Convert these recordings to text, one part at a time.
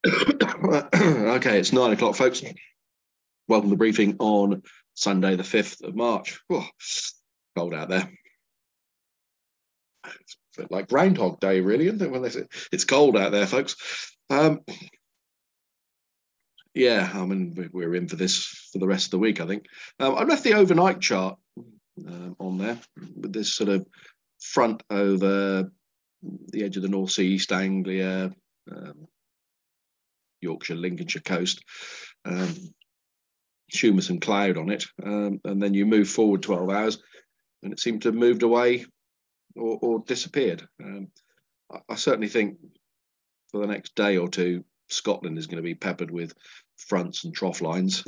Okay, it's 9 o'clock, folks. Welcome to the briefing on Sunday, the 5th of March. Oh, cold out there. It's a bit like Groundhog Day, really, isn't it? When it's cold out there, folks. Yeah, I mean, we're in for this for the rest of the week, I think. I left the overnight chart on there with this sort of front over the edge of the North Sea, East Anglia, Yorkshire, Lincolnshire coast. Humus and cloud on it, and then you move forward 12 hours and it seemed to have moved away or disappeared. I certainly think for the next day or two, Scotland is going to be peppered with fronts and trough lines.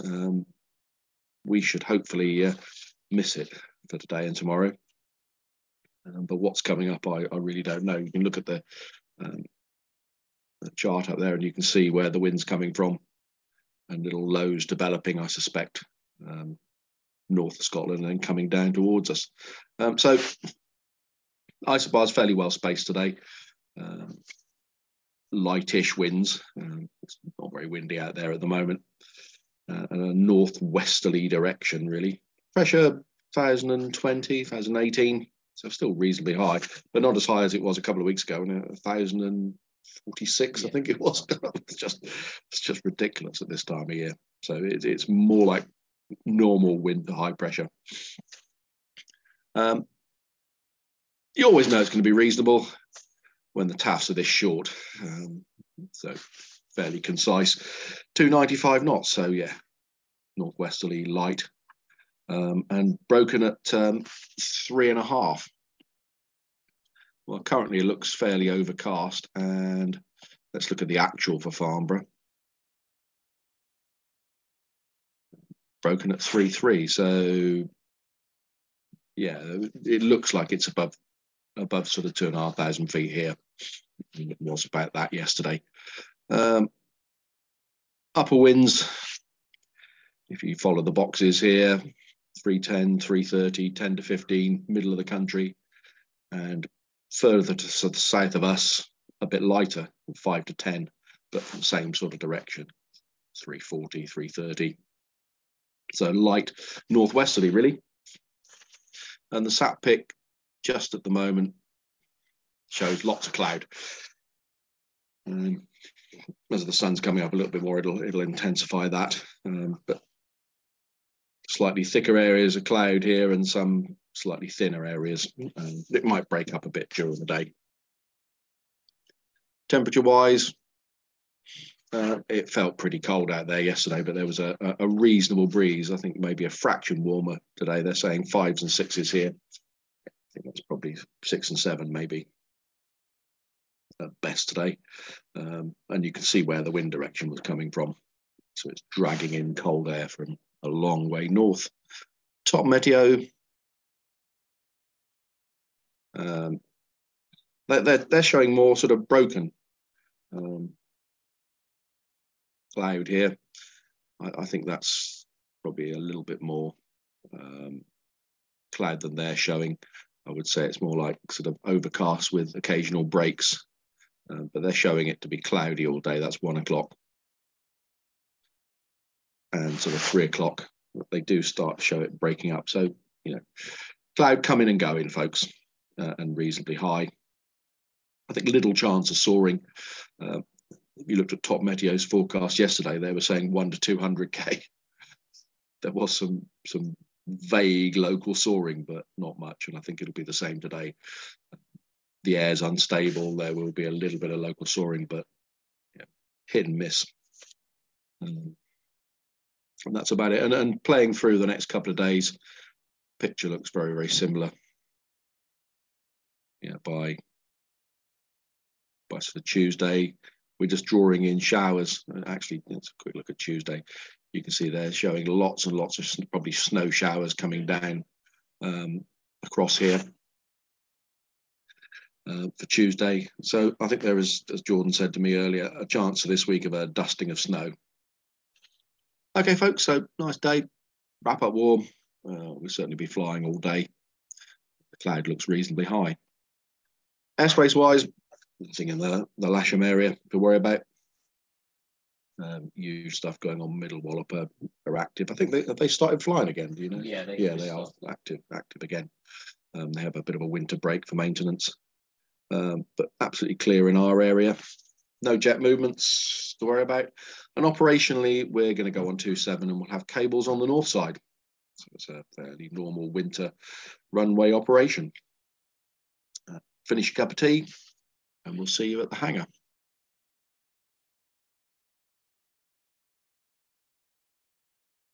We should hopefully miss it for today and tomorrow. But what's coming up, I really don't know. You can look at the chart up there and you can see where the wind's coming from. And little lows developing, I suspect, north of Scotland and then coming down towards us. So isobars fairly well spaced today. Lightish winds. It's not very windy out there at the moment. And a northwesterly direction, really. Pressure 1020, 1018. So still reasonably high, but not as high as it was a couple of weeks ago. 1046, I think it was. It's just ridiculous at this time of year. So it's more like normal wind to high pressure. You always know it's going to be reasonable when the tafts are this short. So fairly concise. 295 knots. So yeah, northwesterly light. And broken at 3.5. Well, currently it looks fairly overcast, and let's look at the actual for Farnborough. Broken at 3.3, so yeah, it looks like it's above sort of 2,500 feet here. It was about that yesterday. Upper winds, if you follow the boxes here, 310, 330, 10 to 15, middle of the country, and further to the south of us, a bit lighter, 5 to 10, but from the same sort of direction, 340, 330. So light northwesterly, really. And the sat pick, just at the moment, shows lots of cloud. As the sun's coming up a little bit more, it'll intensify that. But slightly thicker areas of cloud here and some slightly thinner areas. It might break up a bit during the day. Temperature-wise, it felt pretty cold out there yesterday, but there was a reasonable breeze. I think maybe a fraction warmer today. They're saying 5s and 6s here. I think that's probably 6 and 7 maybe at best today. And you can see where the wind direction was coming from. So it's dragging in cold air from a long way north. Top meteo, they're showing more sort of broken cloud here. I think that's probably a little bit more cloud than they're showing. I would say it's more like sort of overcast with occasional breaks, but they're showing it to be cloudy all day. That's 1 o'clock. And sort of 3 o'clock, they do start to show it breaking up. So, you know, cloud coming and going, folks, and reasonably high. I think little chance of soaring. If you looked at Top Meteo's forecast yesterday, they were saying 1 to 200k. There was some vague local soaring, but not much. And I think it'll be the same today. The air's unstable. There will be a little bit of local soaring, but yeah, hit and miss. And that's about it. And playing through the next couple of days, picture looks very, very similar. Yeah, by sort of Tuesday, we're just drawing in showers. Actually, let's a quick look at Tuesday. You can see they're showing lots and lots of probably snow showers coming down across here for Tuesday. So I think there is, as Jordan said to me earlier, a chance for this week of a dusting of snow. Okay, folks, so nice day. Wrap up warm. We'll certainly be flying all day. The cloud looks reasonably high. Airspace-wise, nothing in the Lasham area to worry about. Huge stuff going on. Middle Wallop are active. I think they started flying again. Do you know? Yeah, they are active again. They have a bit of a winter break for maintenance, but absolutely clear in our area. No jet movements to worry about. And operationally, we're going to go on 27 and we'll have cables on the north side. So it's a fairly normal winter runway operation. Finish a cup of tea and we'll see you at the hangar.